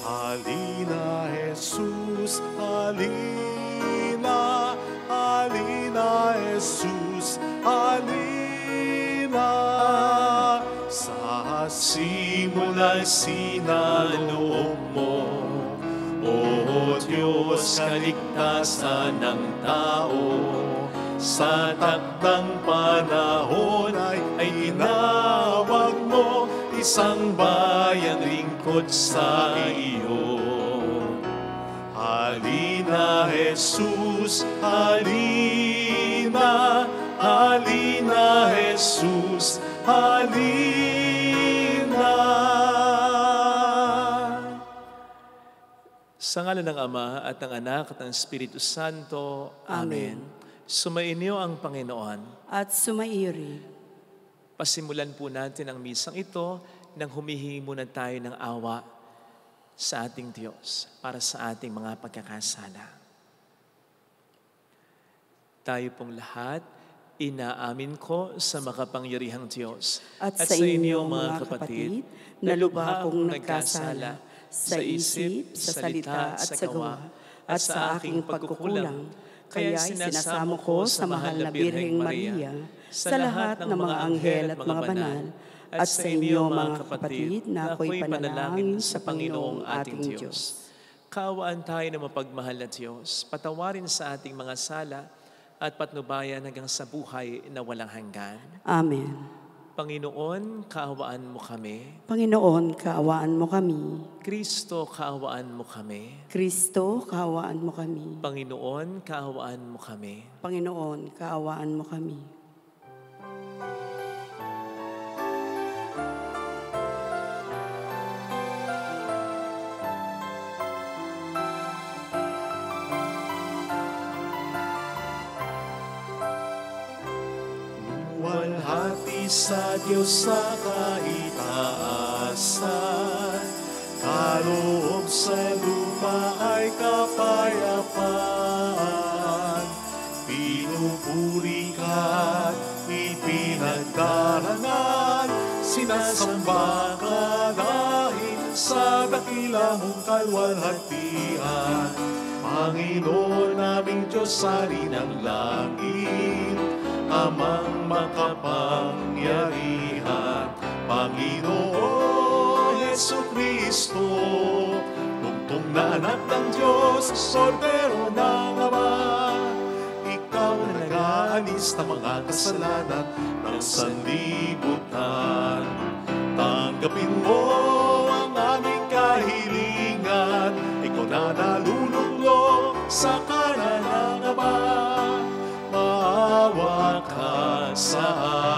Halina, Jesus, halina, halina, Jesus, halina. Sa simula'y sinaloob mo, O Diyos, kaligtasan ng tao. Sa takdang panahon ay tinawag mo, isang bayan lingkod sa iyo. Halina, Jesus, halina, halina, Jesus, halina. Sa ngalan ng Ama at ng Anak at ng Espiritu Santo. Amen. Sumainyo ang Panginoon. At sumaiyo rin. Pasimulan po natin ang misang ito nang humihingi muna tayo ng awa sa ating Diyos para sa ating mga pagkakasala. Tayo pong lahat, inaamin ko sa makapangyarihang Diyos at sa inyo mga kapatid, na lubha akong nagkasala sa isip, sa salita at sa gawa, at sa aking pagkukulang. Kaya sinasamo ko sa mahal na Birheng Maria, sa lahat ng mga anghel at mga banal, at sa inyo mga kapatid, na ako'y panalangin sa Panginoong ating Diyos. Kaawaan tayo na mapagmahal na Diyos, patawarin sa ating mga sala at patnubayan hanggang sa buhay na walang hanggan. Amen. Panginoon, kaawaan mo kami. Panginoon, kaawaan mo kami. Kristo, kaawaan mo kami. Kristo, kaawaan mo kami. Panginoon, kaawaan mo kami. Panginoon, kaawaan mo kami. Luwalhati sa Diyos sa kaitaasan, kaloob sa lupa ay kapayapaan. Pinupuri ka, ipinagdarangal, sinasamba ka dahil sa dakila mong kalwalhatian. Panginoon naming Diyos, Hari ng langit, Amang makapangyarihan, Panginoon Jesucristo, tungtong na anak ng Diyos, Kordero ng Ama. Ikaw na nag-aalis ng mga kasalanan ng sanlibutan. Tanggapin mo ang aming kahilingan, ikaw na nalulunglong sa kanan ng Ama. Maawa ka sa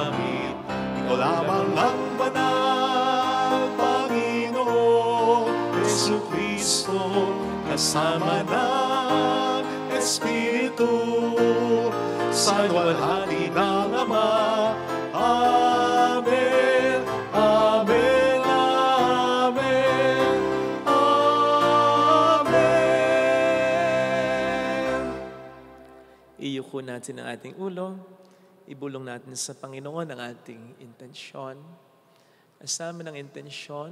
amin, ikaw lamang ang banal, Panginoon Jesucristo, kasama ng Espiritu, sa luwalhati ng Ama. Amen, amen, amen, amen. Iyuko natin ang ating ulo, ibulong natin sa Panginoon ang ating intensyon. Kasama ng intensyon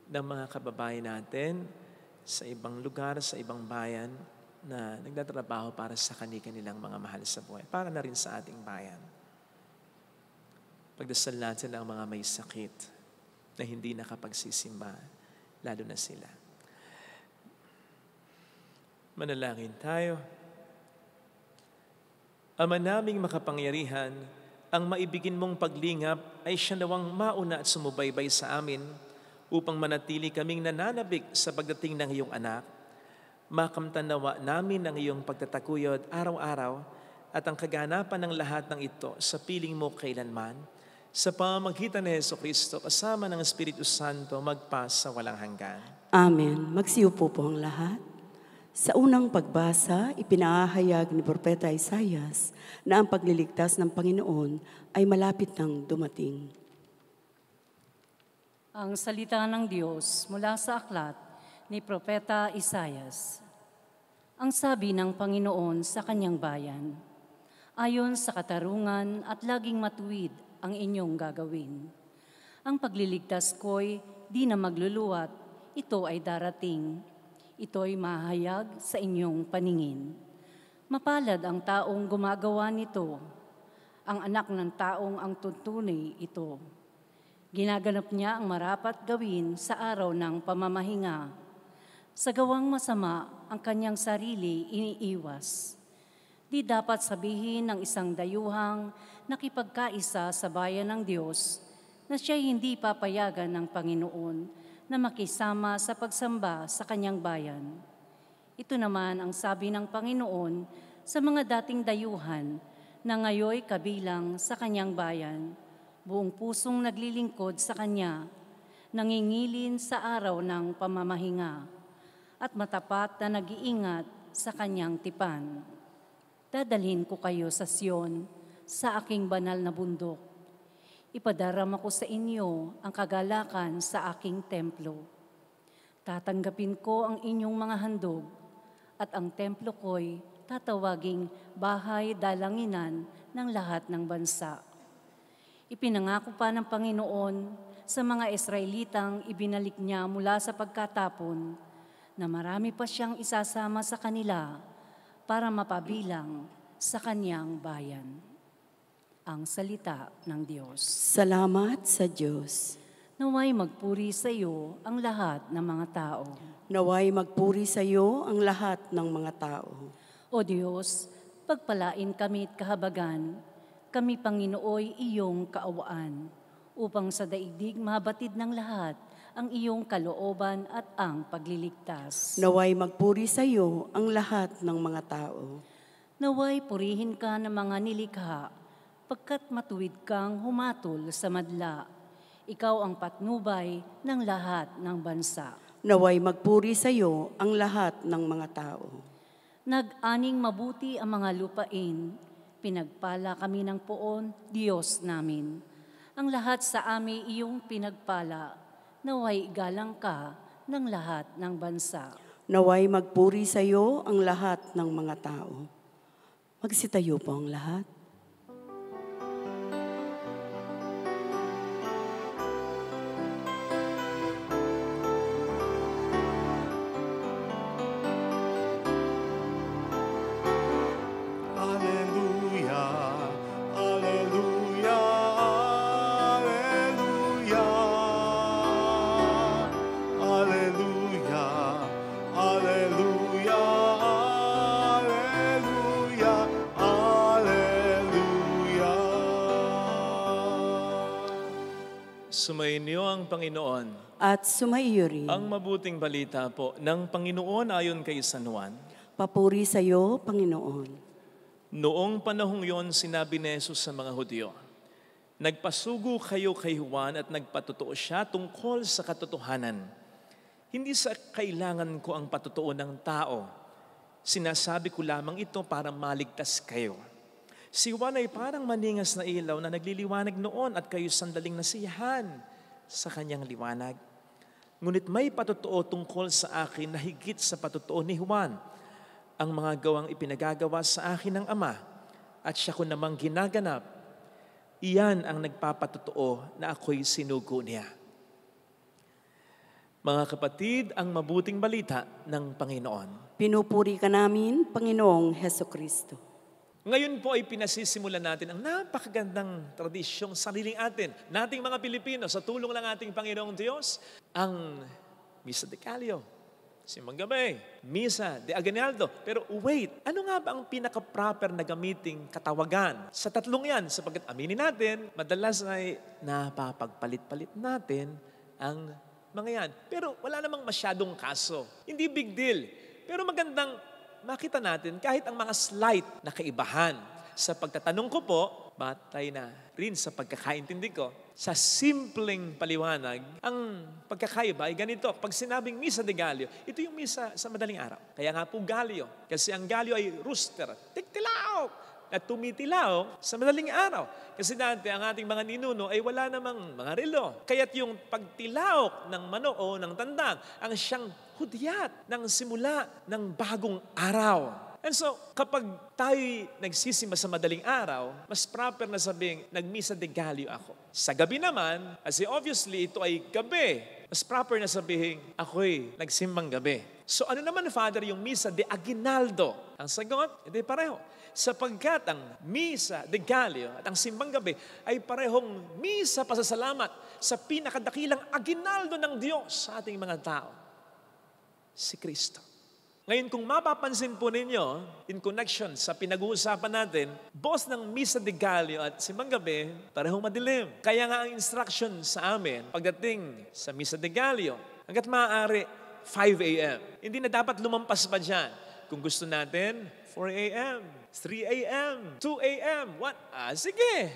ng mga kababayan natin sa ibang lugar, sa ibang bayan na nagtatrabaho para sa kanilang mga mahal sa buhay, para na rin sa ating bayan. Pagdasal natin ang mga may sakit na hindi nakapagsisimba, lalo na sila. Manalangin tayo. Ama naming makapangyarihan, ang maibigin mong paglingap ay siya nawang mauna at sumubaybay sa amin upang manatili kaming nananabik sa pagdating ng iyong anak. Makamtan nawa namin ang iyong pagtatakuyod araw-araw at ang kaganapan ng lahat ng ito sa piling mo kailanman, sa pamamagitan ni Jesucristo kasama ng Espiritu Santo magpa sa walang hanggan. Amen. Magsiupo po ang lahat. Sa unang pagbasa, ipinahayag ni Propeta Isaias na ang pagliligtas ng Panginoon ay malapit nang dumating. Ang salita ng Diyos mula sa aklat ni Propeta Isaias. Ang sabi ng Panginoon sa kanyang bayan, ayon sa katarungan at laging matuwid ang inyong gagawin. Ang pagliligtas ko'y di na magluluwat, ito ay darating. Ito'y mahayag sa inyong paningin. Mapalad ang taong gumagawa nito, ang anak ng taong ang tuntunay ito. Ginaganap niya ang marapat gawin sa araw ng pamamahinga. Sa gawang masama, ang kanyang sarili iniiwas. Di dapat sabihin ng isang dayuhang nakipagkaisa sa bayan ng Diyos na siya'y hindi papayagan ng Panginoon na makisama sa pagsamba sa kanyang bayan. Ito naman ang sabi ng Panginoon sa mga dating dayuhan na ngayoy kabilang sa kanyang bayan, buong pusong naglilingkod sa kanya, nangingilin sa araw ng pamamahinga, at matapat na nag-iingat sa kanyang tipan. Dadalhin ko kayo sa Sion, sa aking banal na bundok. Ipadarama ko sa inyo ang kagalakan sa aking templo. Tatanggapin ko ang inyong mga handog at ang templo ko'y tatawaging bahay dalanginan ng lahat ng bansa. Ipinangako pa ng Panginoon sa mga Israelitang ibinalik niya mula sa pagkatapon na marami pa siyang isasama sa kanila para mapabilang sa kanyang bayan. Ang salita ng Diyos. Salamat sa Diyos. Naway magpuri sa iyo ang lahat ng mga tao. Naway magpuri sa iyo ang lahat ng mga tao. O Diyos, pagpalain kami at kahabagan, kami Panginooy iyong kaawaan, upang sa daigdig mabatid ng lahat ang iyong kalooban at ang pagliligtas. Naway magpuri sa iyo ang lahat ng mga tao. Naway purihin ka ng mga nilikha, pagkat matuwid kang humatol sa madla. Ikaw ang patnubay ng lahat ng bansa. Naway magpuri sa iyo ang lahat ng mga tao. Nag-aning mabuti ang mga lupain, pinagpala kami ng poon, Diyos namin. Ang lahat sa amin iyong pinagpala, naway igalang ka ng lahat ng bansa. Naway magpuri sa iyo ang lahat ng mga tao. Magsitayo po ang lahat. Sumainyo ang Panginoon. At sumaiyo rin. Ang mabuting balita po ng Panginoon ayon kay San Juan. Papuri sa iyo, Panginoon. Noong panahong yon sinabi ni Jesus sa mga Hudyo, nagpasugo kayo kay Juan at nagpatotoo siya tungkol sa katotohanan. Hindi sa kailangan ko ang patotoo ng tao. Sinasabi ko lamang ito para maligtas kayo. Si Juan ay parang maningas na ilaw na nagliliwanag noon at kayo sandaling nasiyahan sa kanyang liwanag. Ngunit may patotoo tungkol sa akin na higit sa patotoo ni Juan. Ang mga gawang ipinagagawa sa akin ng Ama at siya ko namang ginaganap, iyan ang nagpapatotoo na ako'y sinugo niya. Mga kapatid, ang mabuting balita ng Panginoon. Pinupuri ka namin, Panginoong Hesukristo. Ngayon po ay pinasisimulan natin ang napakagandang tradisyong sariling nating mga Pilipino, sa tulong ng ating Panginoong Diyos, ang Misa de Gallo. simbang gabi, misa de aguinaldo. Pero wait, ano nga ba ang pinaka-proper na gamiting katawagan sa tatlong yan? Sapagkat aminin natin, madalas ay napapagpalit-palit natin ang mga yan. Pero wala namang masyadong kaso. Hindi big deal. Pero magandang makita natin kahit ang mga slight na kaibahan. Sa pagtatanong ko po, batay na rin sa pagkakaintindi ko, sa simpleng paliwanag, ang pagkakaiba ay ganito. Pag sinabing Misa de Gallo, ito yung misa sa madaling araw. Kaya nga po Gallo, kasi ang Gallo ay rooster, tiktilaok, na tumitilaok sa madaling araw. Kasi dati ang ating mga ninuno ay wala namang mga relo. Kaya't yung pagtilaok ng manok o ng tandang ang siyang hudyat ng simula ng bagong araw. And so, kapag tayo nagsisimba sa madaling araw, mas proper na sabihin, nagmisa de Gallo ako. Sa gabi naman, kasi obviously ito ay gabi, mas proper na sabihin, ako'y nagsimbang gabi. So ano naman, Father, yung misa de aguinaldo? Ang sagot, hindi pareho. Sapagkat ang misa de Gallo at ang simbang gabi ay parehong misa pasasalamat sa pinakadakilang aguinaldo ng Diyos sa ating mga tao, si Kristo. Ngayon, kung mapapansin po ninyo, in connection sa pinag-uusapan natin, both ng Misa de Gallo at Simbang Gabi, parehong madilim. Kaya nga ang instruction sa amin, pagdating sa Misa de Gallo, hanggat maaari, 5 a.m. Hindi na dapat lumampas pa dyan. Kung gusto natin, 4 a.m., 3 a.m., 2 a.m., what? Sige.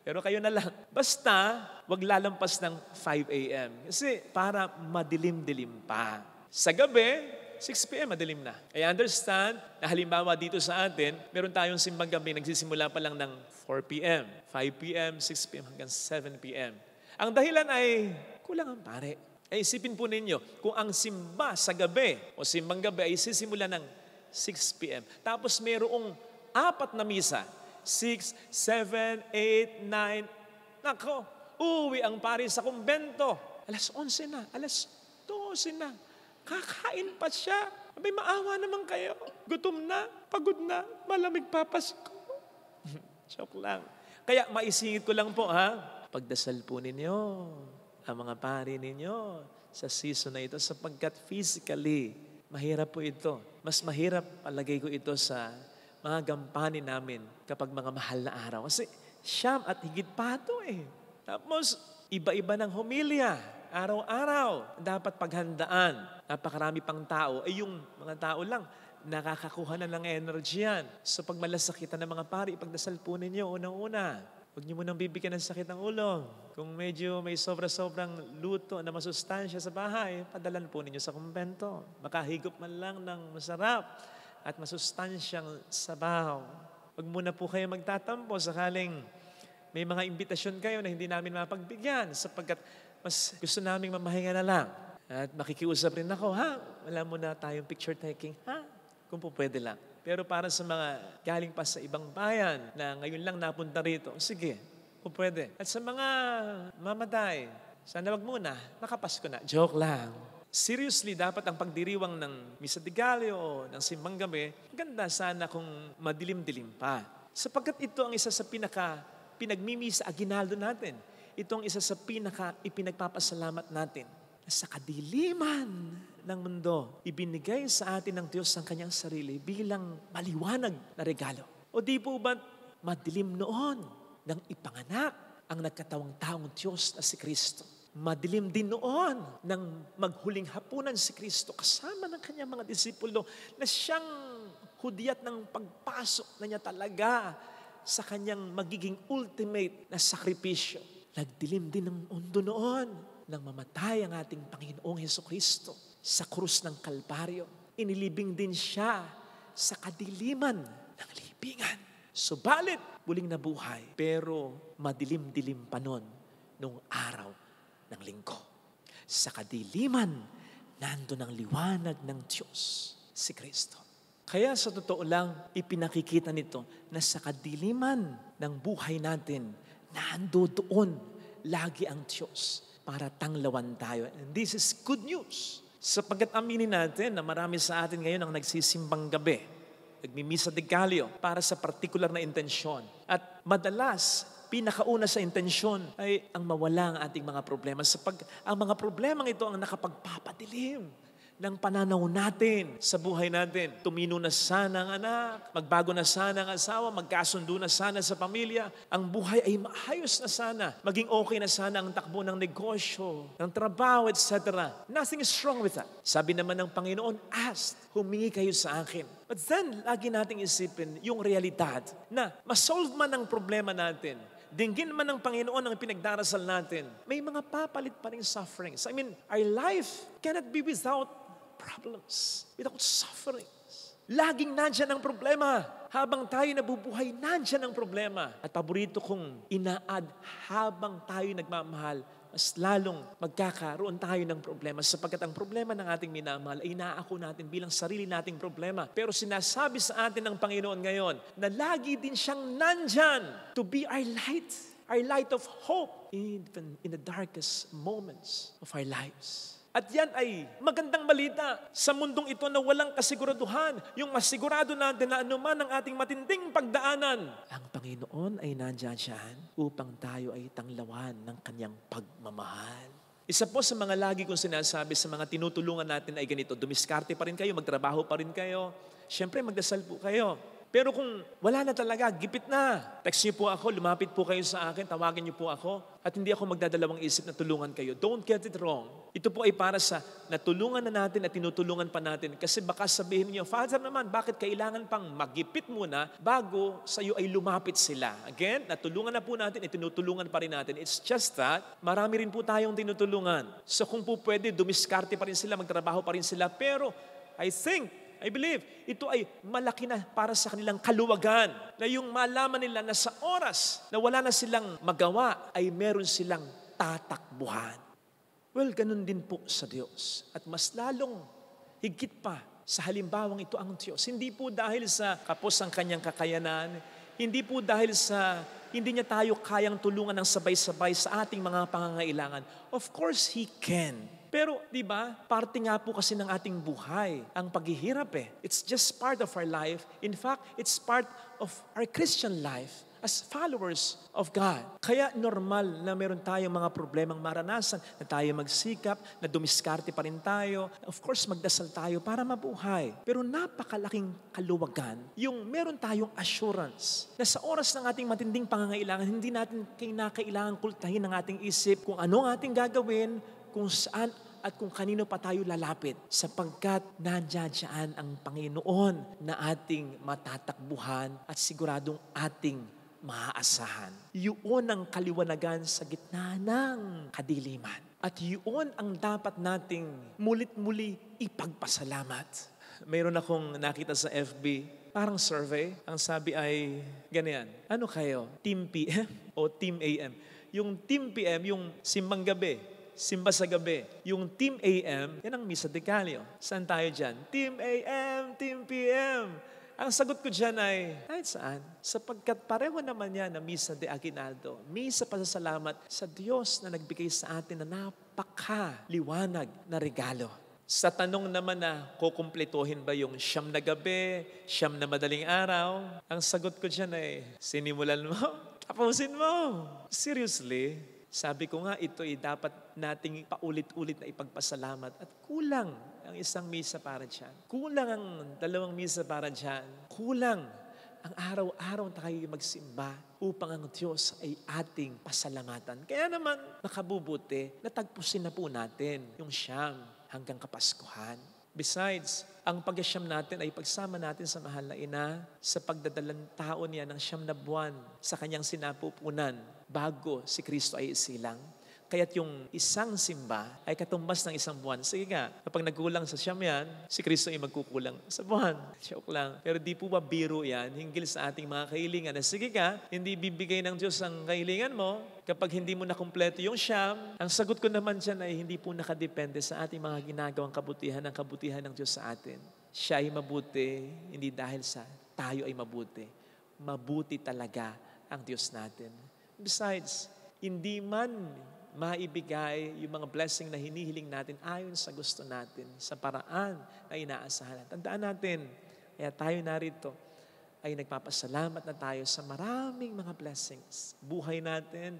Pero kayo na lang. Basta, wag lalampas ng 5 a.m. Kasi para madilim-dilim pa. Sa gabi, 6 p.m. madilim na. I understand na halimbawa dito sa atin, meron tayong simbang gabi, nagsisimula pa lang ng 4 p.m., 5 p.m., 6 p.m. hanggang 7 p.m. Ang dahilan ay kulang ang pare. Ay isipin po ninyo, kung ang simba sa gabi o simbang gabi ay sisimula ng 6 p.m. Tapos mayroong 4 na misa, 6, 7, 8, 9. Nako, uwi ang pare sa kumbento. Alas 11 na, alas 12 na. Kakain pa siya. Abay, maawa naman kayo. Gutom na, pagod na, malamig pa Pasko. Joke lang. Kaya maisingit ko lang po, ha? Pagdasal po ninyo ang mga pari ninyo sa season na ito sapagkat physically, mahirap po ito. Mas mahirap palagay ko ito sa mga gampanin namin kapag mga mahal na araw. Kasi siyam at higit pa ito eh. Tapos, iba-iba ng homilya. Araw-araw, dapat paghandaan. Napakarami pang tao. Yung mga tao lang, nakakakuha na ng energy yan. So pag malasakitan ng mga pari, ipagdasal po ninyo unang-una. Huwag niyo munang bibigyan ng sakit ng ulo. Kung medyo may sobra-sobrang luto na masustansya sa bahay, padalan po ninyo sa kumbento. Makahigop man lang ng masarap at masustansyang sabaw. Huwag muna po kayo magtatampo sakaling may mga imbitasyon kayo na hindi namin mapagbigyan sapagkat mas gusto naming mamahinga na lang. At makikiusap rin ako, ha? Wala muna tayong picture taking, ha? Kung po pwede lang. Pero para sa mga galing pa sa ibang bayan na ngayon lang napunta rito, sige, kung pwede. At sa mga mamatay, sana wag muna, nakapasko na. Joke lang. Seriously, dapat ang pagdiriwang ng Misa de Gallo o ng Simbang Gabi, ganda sana kung madilim-dilim pa. Sapagkat ito ang isa sa pinagmimisa aguinaldo natin. Ito ang isa sa ipinagpapasalamat natin. Sa kadiliman ng mundo, ibinigay sa atin ng Diyos ang kanyang sarili bilang maliwanag na regalo. O di po ba madilim noon nang ipanganak ang nagkatawang taong Diyos na si Kristo? Madilim din noon nang maghuling hapunan si Kristo kasama ng kanyang mga disipulo na siyang hudyat ng pagpasok na niya talaga sa kanyang magiging ultimate na sakripisyo. Nagdilim din ng mundo noon nang mamatay ang ating Panginoong Hesukristo sa krus ng Kalbaryo. Inilibing din siya sa kadiliman ng libingan. Subalit, muling nabuhay, pero madilim-dilim pa nun nung araw ng linggo. Sa kadiliman, nandun ang liwanag ng Diyos, si Kristo. Kaya sa totoo lang, ipinakikita nito na sa kadiliman ng buhay natin, nandoon lagi ang Diyos para tanglawan tayo. And this is good news. Sapagkat aminin natin na marami sa atin ngayon ang nagsisimbang gabi, nagmimisa de Gallo para sa partikular na intensyon. At madalas, pinakauna sa intensyon ay ang mawala ang ating mga problema. Ang mga problemang ito ang nakapagpapadilim ng pananaw natin sa buhay natin. Tumino na sana ang anak, magbago na sana ang asawa, magkasundo na sana sa pamilya. Ang buhay ay maayos na sana. Maging okay na sana ang takbo ng negosyo, ng trabaho, etc. Nothing is wrong with that. Sabi naman ng Panginoon, ask, humingi kayo sa akin. But then, lagi nating isipin yung realidad na masolve man ang problema natin, dinggin man ng Panginoon ang pinagdarasal natin, may mga papalit pa rin sufferings. I mean, our life cannot be without problems, without sufferings. Laging nandyan ang problema. Habang tayo nabubuhay, nandyan ang problema. At paborito kong ina-add, habang tayo nagmamahal, mas lalong magkakaroon tayo ng problema sapagkat ang problema ng ating minamahal ay inaako natin bilang sarili nating problema. Pero sinasabi sa atin ng Panginoon ngayon na lagi din siyang nandyan to be our light of hope even in the darkest moments of our lives. At yan ay magandang balita sa mundong ito na walang kasiguraduhan. Yung masigurado natin na anuman ang ating matinding pagdaanan, ang Panginoon ay nandiyan upang tayo ay tanglawan ng kanyang pagmamahal. Isa po sa mga lagi kong sinasabi sa mga tinutulungan natin ay ganito, dumiskarte pa rin kayo, magtrabaho pa rin kayo. Siyempre magdasal po kayo. Pero kung wala na talaga, gipit na. Text niyo po ako, lumapit po kayo sa akin, tawagin niyo po ako. At hindi ako magdadalawang isip na tulungan kayo. Don't get it wrong. Ito po ay para sa natulungan na natin at tinutulungan pa natin. Kasi baka sabihin niyo, Father naman, bakit kailangan pang magipit muna bago sa iyo ay lumapit sila? Again, natulungan na po natin at tinutulungan pa rin natin. It's just that, marami rin po tayong tinutulungan. So kung po pwede, dumiskarte pa rin sila, magtrabaho pa rin sila. Pero I believe, ito ay malaki na para sa kanilang kaluwagan na yung malaman nila na sa oras na wala na silang magawa ay meron silang tatakbuhan. Well, ganun din po sa Diyos. At mas lalong higit pa sa halimbawang ito ang Diyos. Hindi po dahil sa kapos ang kanyang kakayanan, hindi po dahil sa hindi niya tayo kayang tulungan ng sabay-sabay sa ating mga pangangailangan. Of course, He can. Pero, di ba, parte nga po kasi ng ating buhay, ang paghihirap eh. It's just part of our life. In fact, it's part of our Christian life as followers of God. Kaya normal na meron tayong mga problemang maranasan, na tayo magsikap, na dumiskarte pa rin tayo. Of course, magdasal tayo para mabuhay. Pero napakalaking kaluwagan, yung meron tayong assurance na sa oras ng ating matinding pangangailangan, hindi natin kailangang kultahin ang ating isip kung ano ang ating gagawin, kung saan at kung kanino pa tayo lalapit sapagkat nandiyan ang Panginoon na ating matatakbuhan at siguradong ating maaasahan. Yun ang kaliwanagan sa gitna ng kadiliman. At yun ang dapat nating mulit-muli ipagpasalamat. Mayroon akong nakita sa FB, parang survey. Ang sabi ay ganyan, ano kayo? Team PM o Team AM? Yung Team PM, yung simbang gabi, simba sa gabi. Yung Team AM, yan ang Misa de Gallo. Saan tayo dyan? Team AM, Team PM. Ang sagot ko dyan ay, kahit saan. Sapagkat pareho naman yan na Misa de Aguinaldo. Misa pasasalamat sa Diyos na nagbigay sa atin na napakaliwanag na regalo. Sa tanong naman na kukumpletuhin ba yung 9 na gabi, 9 na madaling araw, ang sagot ko dyan ay, sinimulan mo, tapusin mo. Seriously? Sabi ko nga, ito ay dapat nating paulit-ulit na ipagpasalamat at kulang ang isang misa para dyan. Kulang ang 2 misa para dyan. Kulang ang araw-araw tayo magsimba upang ang Diyos ay ating pasalamatan. Kaya naman, nakabubuti, natagpusin na po natin yung 9 hanggang Kapaskuhan. Besides, ang pag-siyam natin ay pagsama natin sa mahal na ina sa pagdadalang taon niya ng 9 na buwan sa kanyang sinapupunan bago si Kristo ay isilang. Kaya't yung isang simba ay katumbas ng 1 buwan. Sige nga, kapag nagkulang sa 9 yan, si Kristo ay magkukulang sa buwan. Joke lang. Pero di po ba biro yan hinggil sa ating mga kahilingan? Na sige ka, hindi bibigay ng Diyos ang kahilingan mo kapag hindi mo nakumpleto yung 9. Ang sagot ko naman dyan ay hindi po nakadepende sa ating mga ginagawang kabutihan, ang kabutihan ng Diyos sa atin. Siya ay mabuti, hindi dahil sa tayo ay mabuti. Mabuti talaga ang Diyos natin. Besides, hindi man maibigay yung mga blessing na hinihiling natin ayon sa gusto natin, sa paraan na inaasahan. Tandaan natin, kaya tayo narito ay nagpapasalamat na tayo sa maraming mga blessings. Buhay natin,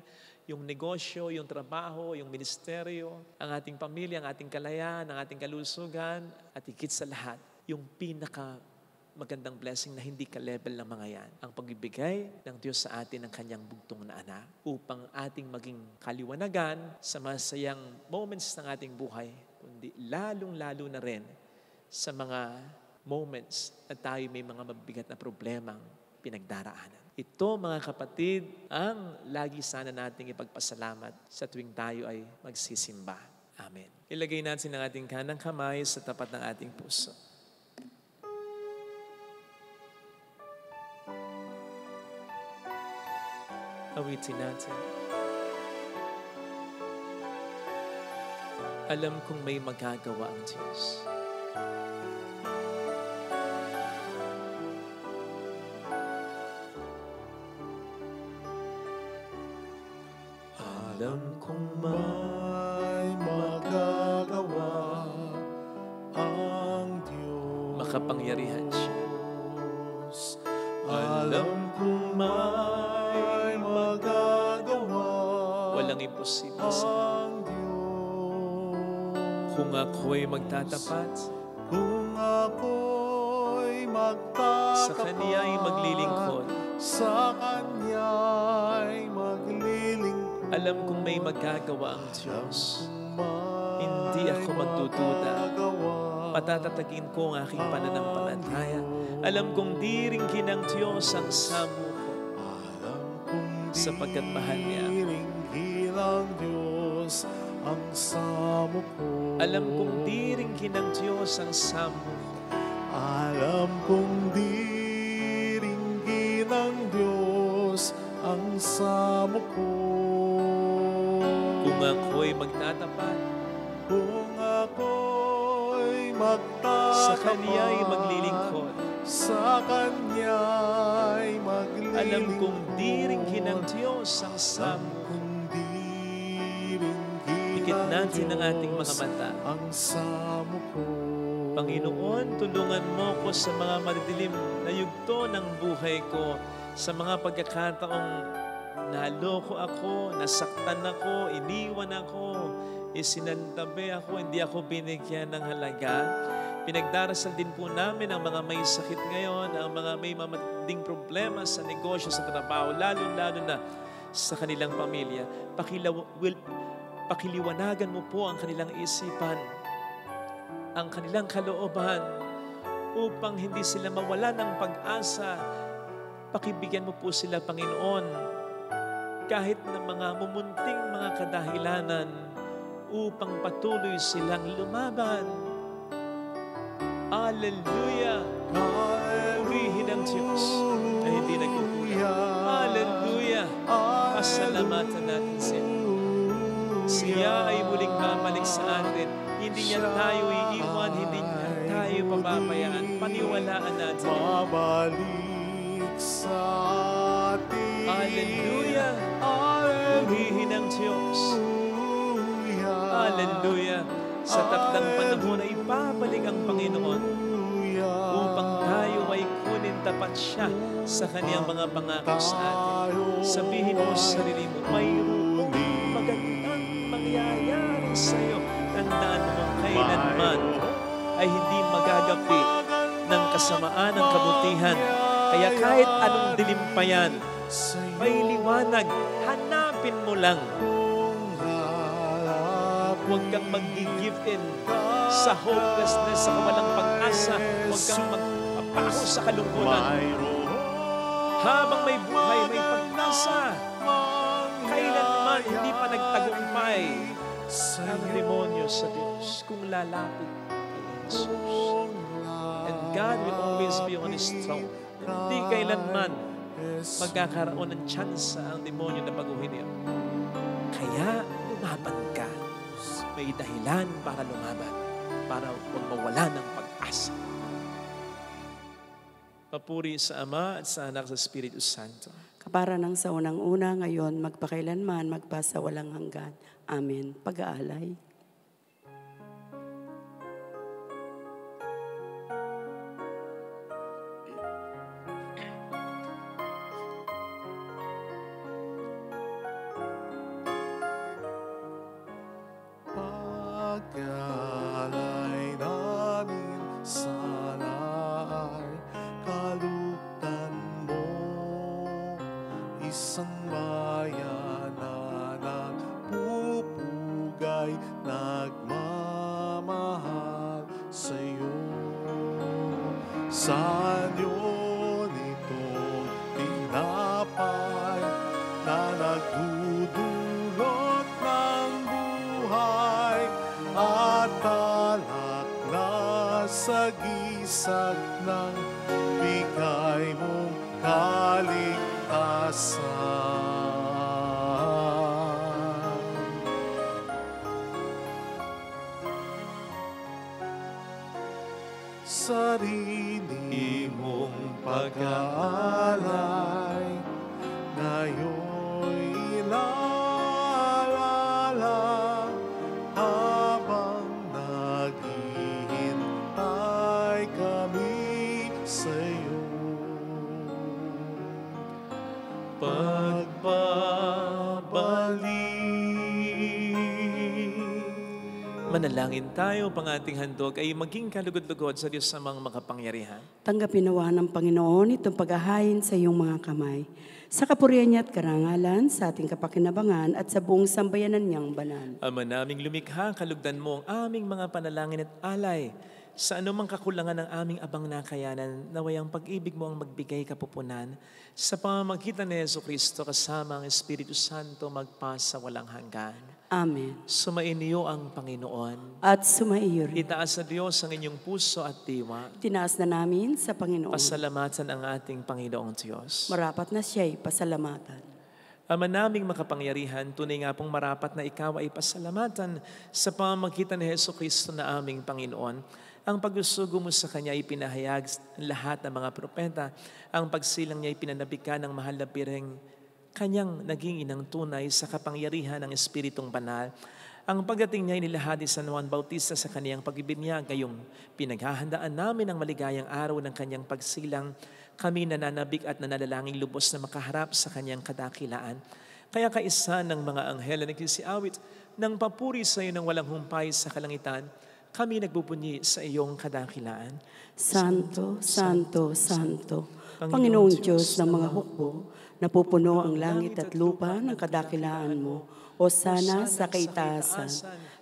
yung negosyo, yung trabaho, yung ministeryo, ang ating pamilya, ang ating kalayaan, ang ating kalusugan, at higit sa lahat, yung magandang blessing na hindi ka-level ng mga yan. Ang pagbibigay ng Diyos sa atin ng kanyang bugtong na anak upang ating maging kaliwanagan sa masayang moments ng ating buhay, kundi lalong-lalo na rin sa mga moments na tayo may mga mabigat na problemang pinagdaraanan. Ito, mga kapatid, ang lagi sana nating ipagpasalamat sa tuwing tayo ay magsisimba. Amen. Ilagay natin ang ating kanang kamay sa tapat ng ating puso. Awitin natin. Alam kong may magagawa ang Diyos. Alam kong may magagawa ang Diyos. Makapangyarihan siya. Alam kong may magagawa Walang imposible sa ang Diyos. Kung ako'y magtatapat, Kung ako'y magtatapat sa Kanya'y maglilingkod, sa Kanya'y maglilingkod. alam kong may magagawa ang Diyos. Hindi ako magdududa. Patatatagin ko ang aking pananampalataya. Alam kong diringgin ng Diyos ang samo ko, sapagkat mahal niya ako. Diringgin ng Diyos ang samo ko. Alam kong diringgin ng Diyos ang samo ko. Alam kong diringgin ng Diyos ang samo ko. Kung ako'y magtatapat, Kung ako'y magtatapat sa Kanya'y maglilingkod, sa Kanya'y maglilingkod. alam kong diringgin ng Diyos ang samo ko. Pikit natin ang ating mga mata. Ang samo ko. Panginoon, tulungan mo ko sa mga madidilim na yugto ng buhay ko, sa mga pagkakataong naloko ako, nasaktan ako, iniwan ako, isinantabi ako, hindi ako binigyan ng halaga. Pinagdarasal din po namin ang mga may sakit ngayon, ang mga may matinding problema sa negosyo, sa trabaho, lalo-lalo na sa kanilang pamilya. Pakiliwanagan mo po ang kanilang isipan, ang kanilang kalooban, upang hindi sila mawala ng pag-asa. Pakibigyan mo po sila, Panginoon, kahit na mga mumunting mga kadahilanan, upang patuloy silang lumaban. Hallelujah! Purihin ang Diyos na hindi nagkukulang. Hallelujah! Pasalamatan natin siya. Siya ay muling babalik sa atin. Hindi niya tayo iiwan, hindi niya tayo pababayaan. Paniwalaan natin. Babalik sa atin. Hallelujah! Purihin ang Diyos. Hallelujah! Sa takdang panahon ay babalik ang Panginoon upang tayo ay kunin tapat siya sa Kanyang mga pangako sa atin. Sabihin mo sa sarili mo, mayroong magandang mangyayari sa iyo. Tandaan mo, kailanman ay hindi magagapi ng kasamaan ng kabutihan. Kaya kahit anong dilim pa yan, may liwanag, hanapin mo lang. Huwag kang mag-give in sa hopelessness, sa kawalang pag-asa. Huwag kang magpapaho sa kalungkutan. Habang may buhay, may pag-asa. Kailanman hindi pa nagtagumpay ang demonyo sa Diyos kung lalapit kay Jesus. And God will always be on His throne. Hindi kailanman magkakaroon ng tsansa ang demonyo na baguhin niyo. Kaya lumaban ka. May dahilan para lumaban, para huwag mawala ng pag-asa. Papuri sa Ama at sa Anak sa Espiritu Santo. Kapara ng sa unang-una, ngayon, magpakailanman, magpasawalang hanggan. Amen. Pag-aalay. Buksan niyo nitong tinapay na nagdudulot ng buhay at alak na sagisag ng bigay mong kaligtasan. Sarili mong pag-aalay ngayon'y ilalala habang naghihintay kami sa'yo. Pagbabalik. Manalangin tayo, pang ating handog ay maging kalugod-lugod sa Diyos sa mga makapangyarihan. Tanggapin nawa ng Panginoon itong paghahain sa iyong mga kamay. Sa kapurihan niya at karangalan, sa ating kapakinabangan at sa buong sambayanan niyang banal. Ama naming lumikha, kalugdan mo ang aming mga panalangin at alay. Sa anumang kakulangan ng aming abang nakayanan, naway ang pag-ibig mo ang magbigay kapupunan. Sa pamamagitan ni Jesucristo kasama ang Espiritu Santo magpasa walang hanggan. Amen. Sumainyo ang Panginoon. At sumaiyo rin. Itaas sa Diyos ang inyong puso at diwa. Tinaas na namin sa Panginoon. Pasalamatan ang ating Panginoong Diyos. Marapat na siya'y pasalamatan. Ama naming makapangyarihan, tunay nga pong marapat na ikaw ay pasalamatan sa pamamagitan ni Jesucristo na aming Panginoon. Ang pagsusugo mo sa Kanya ay pinahayag lahat ng mga propeta. Ang pagsilang niya ay pinanabikan ng mahal na birheng Kanyang naging inang tunay sa kapangyarihan ng Espiritong Banal. Ang pagdating niya ay nilahad ni San Juan Bautista sa kaniyang pag-ibinyag. Ngayong pinaghahandaan namin ang maligayang araw ng kanyang pagsilang, kami nananabik at nanalangin lubos na makaharap sa kanyang kadakilaan. Kaya kaisa ng mga anghel na nagsisiawit ng papuri sa iyo ng walang humpay sa kalangitan, kami nagbubunyi sa iyong kadakilaan. Santo, Santo, Santo, Panginoong Diyos ng mga hukbo, napupuno ang langit at lupa ng kadakilaan mo. Hosana sa kaitaasan.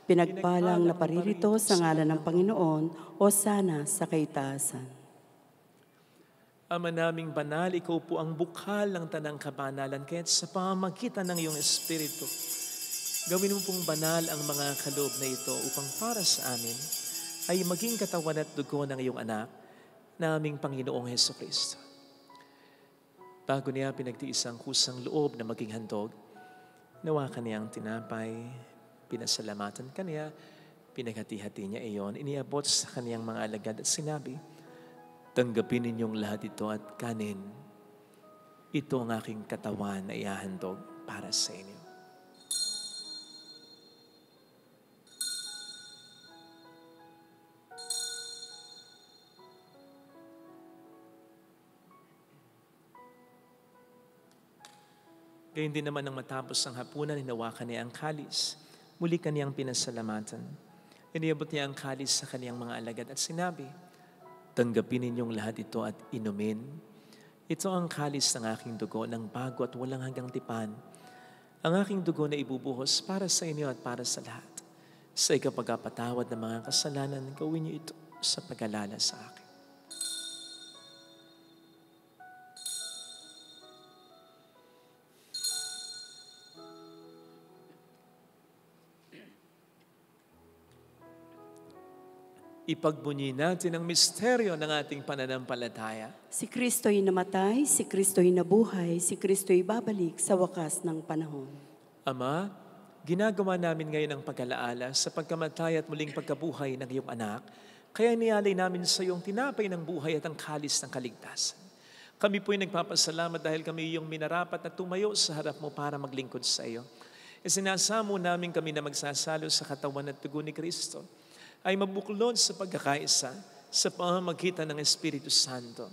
Pinagpalang na paririto sa ngalan ng Panginoon. Hosana sa kaitaasan. Ama naming banal, ikaw po ang bukal ng tanang kabanalan, kaya't sa pamamagitan ng iyong Espiritu, gawin mo pong banal ang mga kaloob na ito upang para sa amin ay maging katawan at dugo ng iyong anak, naming Panginoong Jesucristo. Bago niya pinagtiis ang kusang loob na maging handog, nawa kaniyang tinapay, pinasalamatan kaniya, pinaghati-hati niya iyon, iniabot sa kaniyang mga alagad at sinabi, tanggapin ninyong lahat ito at kanin. Ito ang aking katawan na ihahandog para sa inyo. Kaya hindi naman nang matapos ang hapunan, hinawakan niya ang kalis. Muli kaniyang pinasalamatan. Iniabot niya ang kalis sa kaniyang mga alagad at sinabi, tanggapin ninyong lahat ito at inumin. Ito ang kalis ng aking dugo ng bago at walang hanggang tipan. Ang aking dugo na ibubuhos para sa inyo at para sa lahat. Sa ikapagpatawad ng mga kasalanan, gawin niyo ito sa pag-alala sa akin. Ipagbunyi natin ang misteryo ng ating pananampalataya. Si Kristo'y namatay, si Kristo'y nabuhay, si Kristo'y babalik sa wakas ng panahon. Ama, ginagawa namin ngayon ang pag-alaala sa pagkamatay at muling pagkabuhay ng iyong anak, kaya nialay namin sa iyong tinapay ng buhay at ang kalis ng kaligtasan. Kami po'y nagpapasalamat dahil kami iyong minarapat na tumayo sa harap mo para maglingkod sa iyo. Isinasamo namin kami na magsasalo sa katawan at dugo ni Kristo ay mabuklod sa pagkakaisa sa pamamagitan ng Espiritu Santo.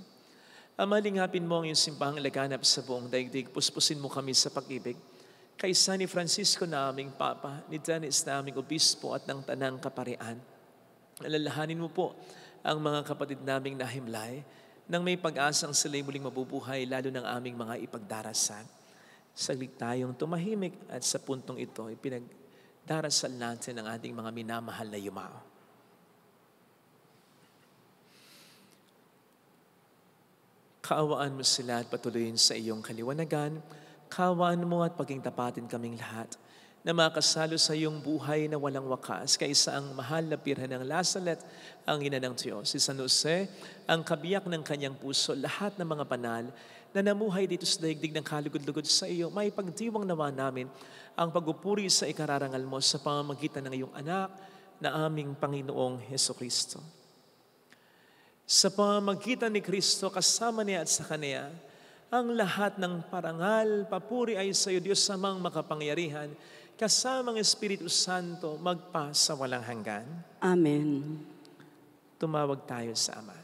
Ama, lingapin mo ang iyong simbahang laganap sa buong daigdig. Puspusin mo kami sa pag-ibig. Kaisa ni Francisco na aming Papa, ni Dennis na aming Obispo at ng Tanang Kaparian. Alalahanin mo po ang mga kapatid naming nahimlay nang may pag-asang sila'y muling mabubuhay lalo ng aming mga ipagdarasan. Saglit tayong tumahimik at sa puntong ito ipinagdarasal natin ang ating mga minamahal na yumao. Kaawaan mo sila at patuloyin sa iyong kaliwanagan. Kaawaan mo at paging tapatin kaming lahat na makasalo sa iyong buhay na walang wakas kaysa ang mahal na birhen ng Lazaret, ang ina ng Diyos. Si San Jose, ang kabiyak ng kanyang puso, lahat ng mga banal na namuhay dito sa daigdig ng kalugod-lugod sa iyo, may pagdiwang nawa namin ang pagpupuri sa ikararangal mo sa pamamagitan ng iyong anak na aming Panginoong Hesukristo. Sa pamamagitan ni Kristo, kasama niya at sa Kanya, ang lahat ng parangal, papuri ay sa iyo, Diyos Amang makapangyarihan, kasamang Espiritu Santo, magpa sa walang hanggan. Amen. Tumawag tayo sa Ama.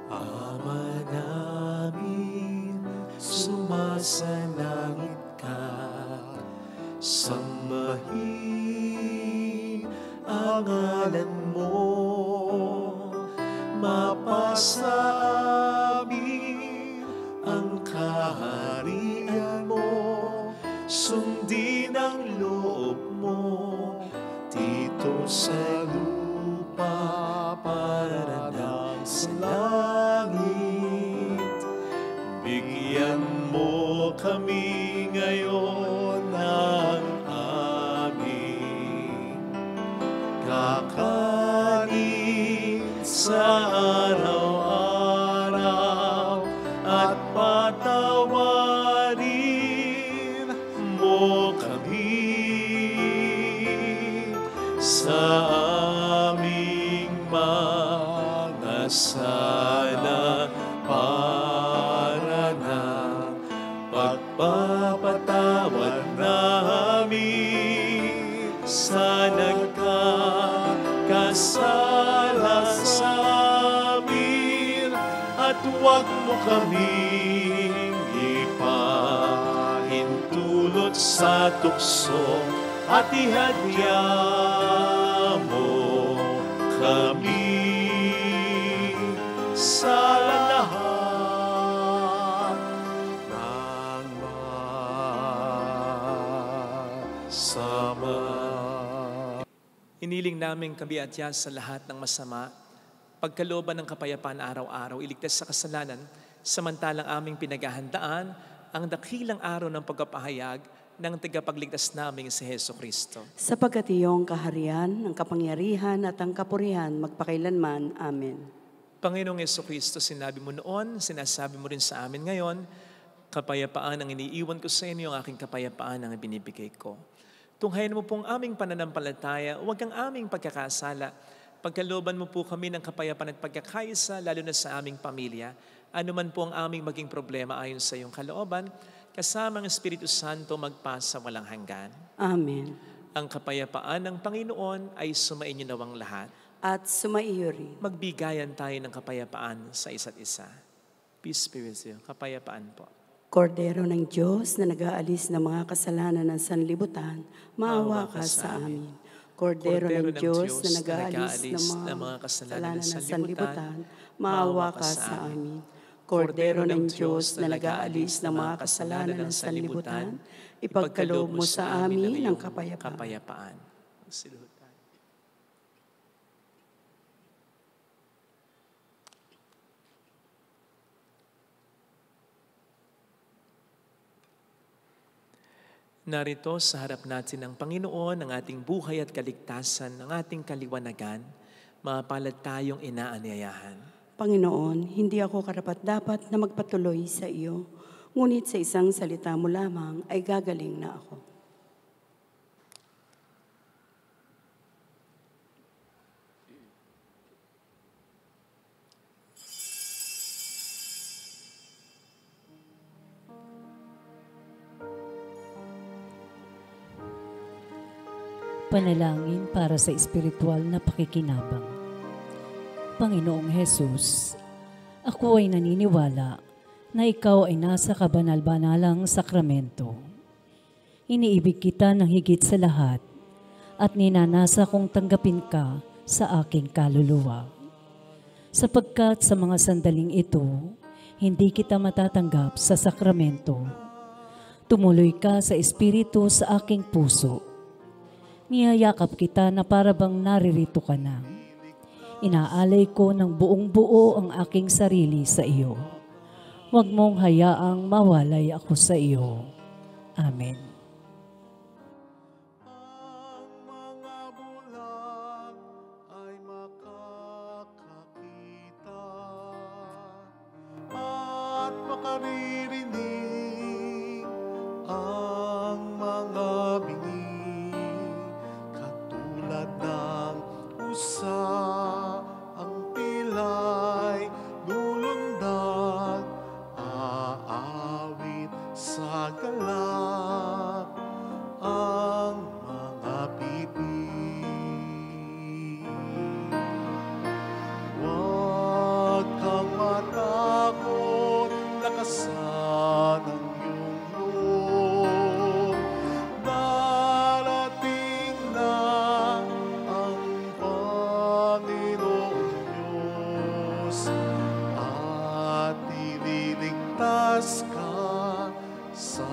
Ama namin, sumasalangit ka, sambahin ang ngalan mo, mapasa amin ang kaharian mo, sundin ang loob mo dito sa lupa para lang sa langit. Bigyan mo kami ngayon ng aming kakanin sa araw-araw at patawarin mo kami sa aming mga sala para na pagpapatawad namin sa nagkakasala sa amin, at huwag mo kaming ipahintulot sa tukso, at ihadya mo kami sa lahat ng masama. Iniling namin kabiatya sa lahat ng masama, pagkalooban ng kapayapaan araw-araw, iligtas sa kasalanan, samantalang aming pinaghahandaan ang dakilang araw ng pagpapahayag ng tagapagligtas naming si Hesukristo. Sapagkat iyong kaharian, ang kapangyarihan at ang kapurihan magpakailanman. Amen. Panginoong Hesukristo, sinabi mo noon, sinasabi mo rin sa amin ngayon, kapayapaan ang iniiwan ko sa inyo, ang aking kapayapaan ang binibigay ko. Tunghayan mo pong aming pananampalataya, huwag ang aming pagkakasala. Pagkalooban mo po kami ng kapayapaan at pagkakaisa, lalo na sa aming pamilya. Ano man po ang aming maging problema ayon sa iyong kalooban, kasamang Espiritu Santo magpasa walang hanggan. Amen. Ang kapayapaan ng Panginoon ay sumainyo nawang lahat. At sumaiyo rin. Magbigayan tayo ng kapayapaan sa isa't isa. Peace be with you. Kapayapaan po. Kordero ng Diyos na nag-aalis ng mga kasalanan ng sanlibutan, maawa ka sa amin. Kordero ng Diyos na nag-aalis ng mga kasalanan ng sanlibutan, maawa ka sa amin. Kordero ng Diyos na nag-aalis ng mga kasalanan ng sanlibutan, ipagkaloob mo sa amin ang kapayapaan. Narito sa harap natin ng Panginoon, ang ating buhay at kaligtasan, ang ating kaliwanagan, mapalad tayong inaanyayahan. Panginoon, hindi ako karapat-dapat na magpatuloy sa iyo, ngunit sa isang salita mo lamang ay gagaling na ako. Panalangin para sa espiritual na pakikinabang. Panginoong Hesus, ako ay naniniwala na ikaw ay nasa kabanal-banalang sakramento. Iniibig kita ng higit sa lahat at ninanasa kong tanggapin ka sa aking kaluluwa. Sapagkat sa mga sandaling ito, hindi kita matatanggap sa sakramento. Tumuloy ka sa Espiritu sa aking puso. Niyayakap kita na parabang naririto ka na. Inaalay ko ng buong buo ang aking sarili sa iyo. Huwag mong hayaang mawalay ako sa iyo. Amen. Ang mga bulag ay makakakita at makaririnig ang mga bingi katulad ng usa ang pilay lulundag aawit sa galak ang mga bibig. Huwag kang matakot, lakasan ang iyong loob. Darating na ang Panginoong Diyos at ililigtas ka sa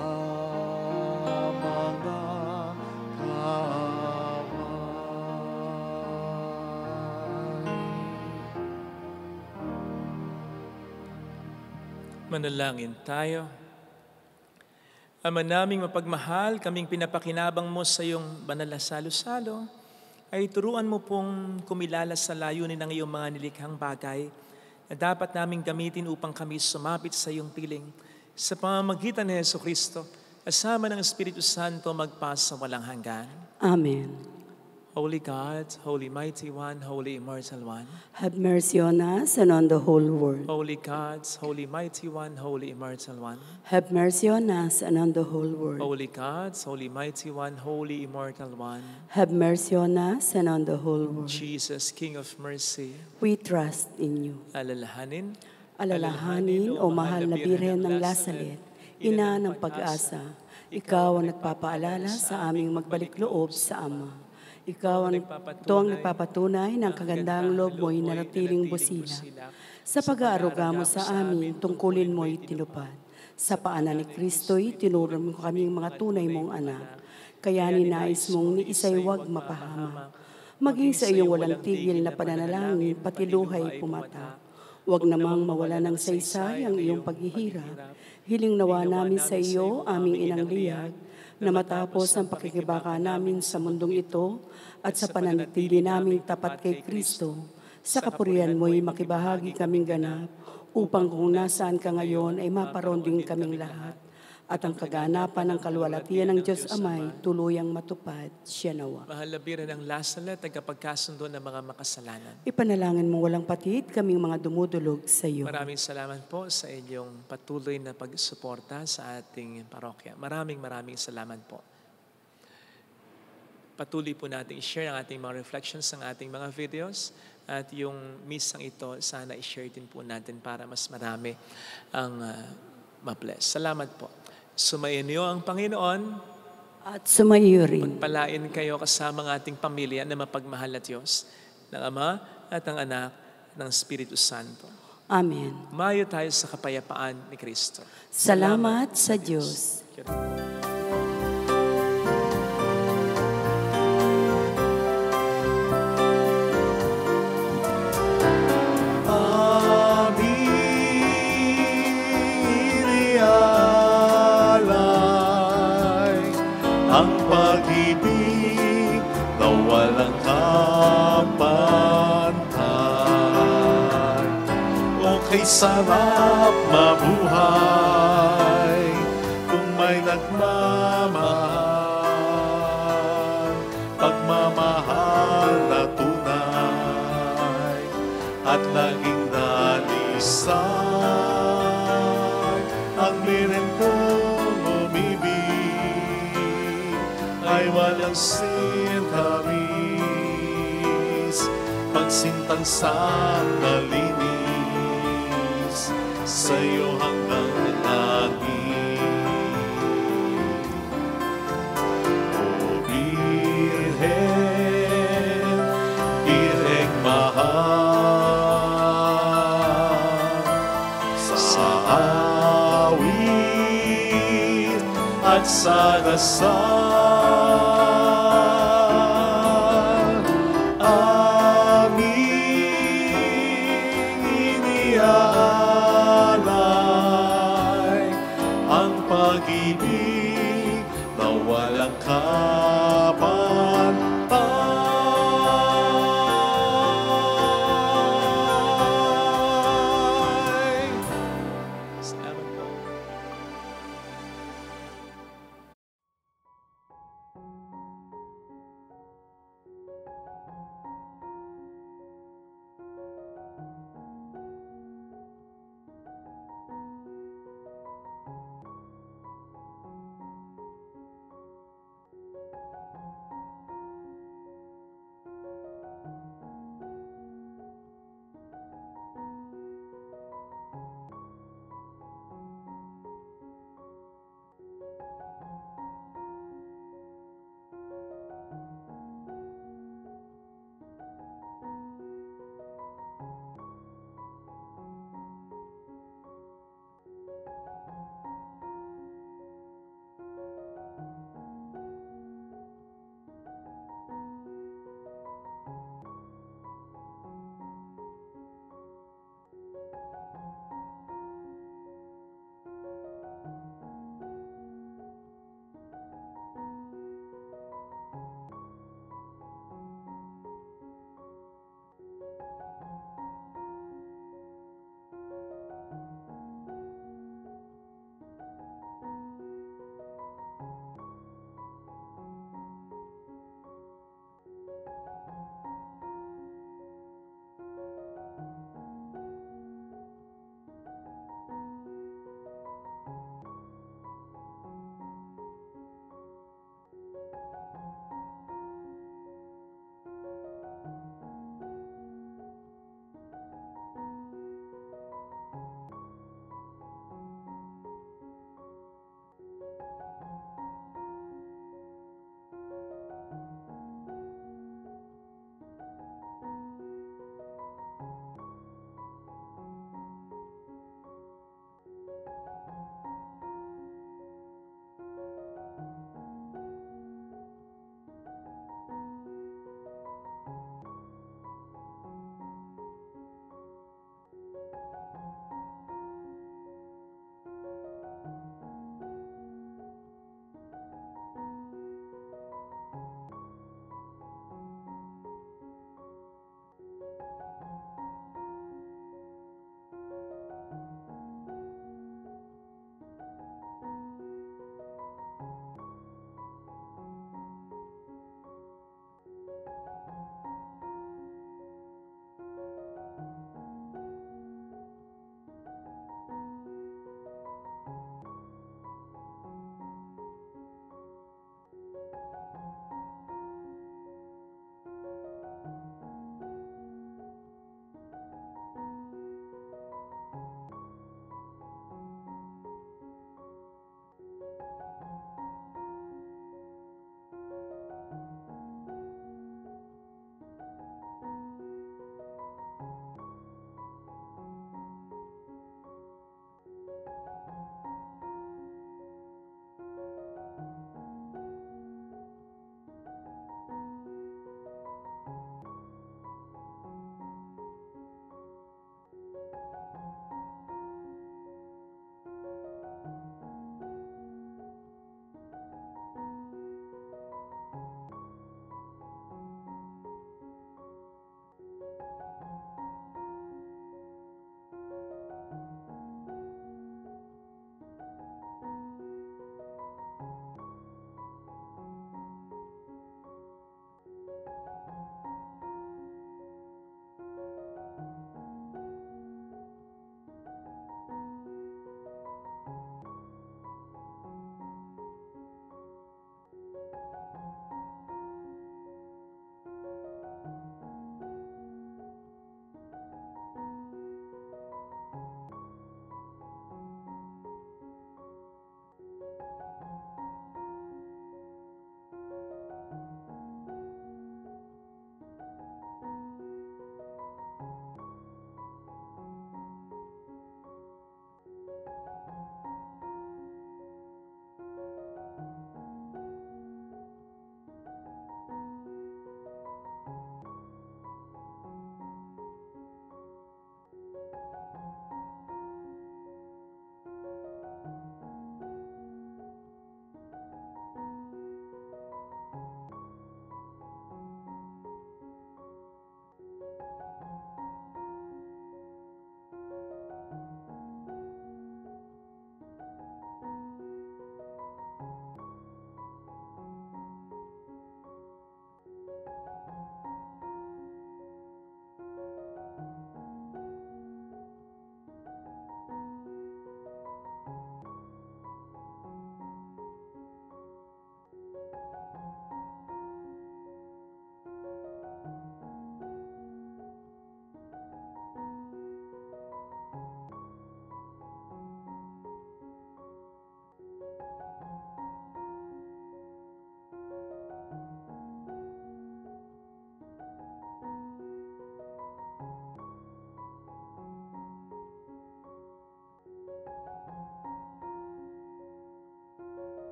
mga kaaway. Manalangin tayo. Ama naming mapagmahal, kaming pinapakinabang mo sa iyong banal na salo-salo, ay turuan mo pong kumilala sa layunin ng iyong mga nilikhang bagay na dapat naming gamitin upang kami sumapit sa iyong piling. Sa pamamagitan ni Jesucristo, kasama ng Espiritu Santo magpasa walang hanggan. Amen. Holy God, Holy Mighty One, Holy Immortal One. Have mercy on us and on the whole world. Holy God, Holy Mighty One, Holy Immortal One. Have mercy on us and on the whole world. Holy God, Holy Mighty One, Holy Immortal One. Have mercy on us and on the whole world. Jesus, King of Mercy, We trust in you. alalahanin, Alalahanin, o mahal na Birhen ng Lasalet, ina ng pag-asa, ikaw ang nagpapaalala sa aming magbalik loob sa Ama. Ikaw ang nagpapatunay ng kagandang loob mo'y nanatiling busila. Sa pag-aaruga mo sa amin, tungkulin mo'y tinupad. Sa paanan ni Kristo'y tinuro mo kaming mga tunay mong anak. Kaya ninais mong ni isa'y huwag mapahamak. Maging sa iyong walang tigil na pananalangin, pati luhay pumata. Huwag namang mawala ng saysay ang iyong paghihirap. Hiling nawa namin sa iyo, aming inang liyag, na matapos ang pakikibaka namin sa mundong ito at sa pananatili naming tapat kay Kristo, sa kapurihan mo'y makibahagi kaming ganap, upang kung nasaan ka ngayon ay maparoon din kaming lahat, at ang kaganapan ng kaluwalhatian ng Diyos Amay tuluyang matupad siya nawa. mahal na Birhen ng Lasalet, tagapagkasundo ng mga makasalanan. Ipanalangin mo walang patid kaming mga dumudulog sa iyo. Maraming salamat po sa inyong patuloy na pagsuporta sa ating parokya. Maraming salamat po. Patuloy po natin i-share ang ating mga reflections ng ating mga videos at yung misang ito, sana i-share din po natin para mas marami ang ma-bless. Salamat po. Sumayin niyo ang Panginoon. At sumayo rin. Palain kayo kasama ng ating pamilya na mapagmahal na Diyos, ng Ama at ng Anak at ng Espiritu Santo. Amen. Umayo tayo sa kapayapaan ni Kristo. Salamat sa Diyos. Ang pag-ibig na walang kapantay. O kay sarap mabuhay kung may nagmamahal, pagmamahal na tunay at laging dalisay. Ang Birhen kong umibig ay walang sintamis, pagsintang sandalinis, sa'yo hanggang langit. O Birhen, Birheng mahal, sa awit at sa dasal.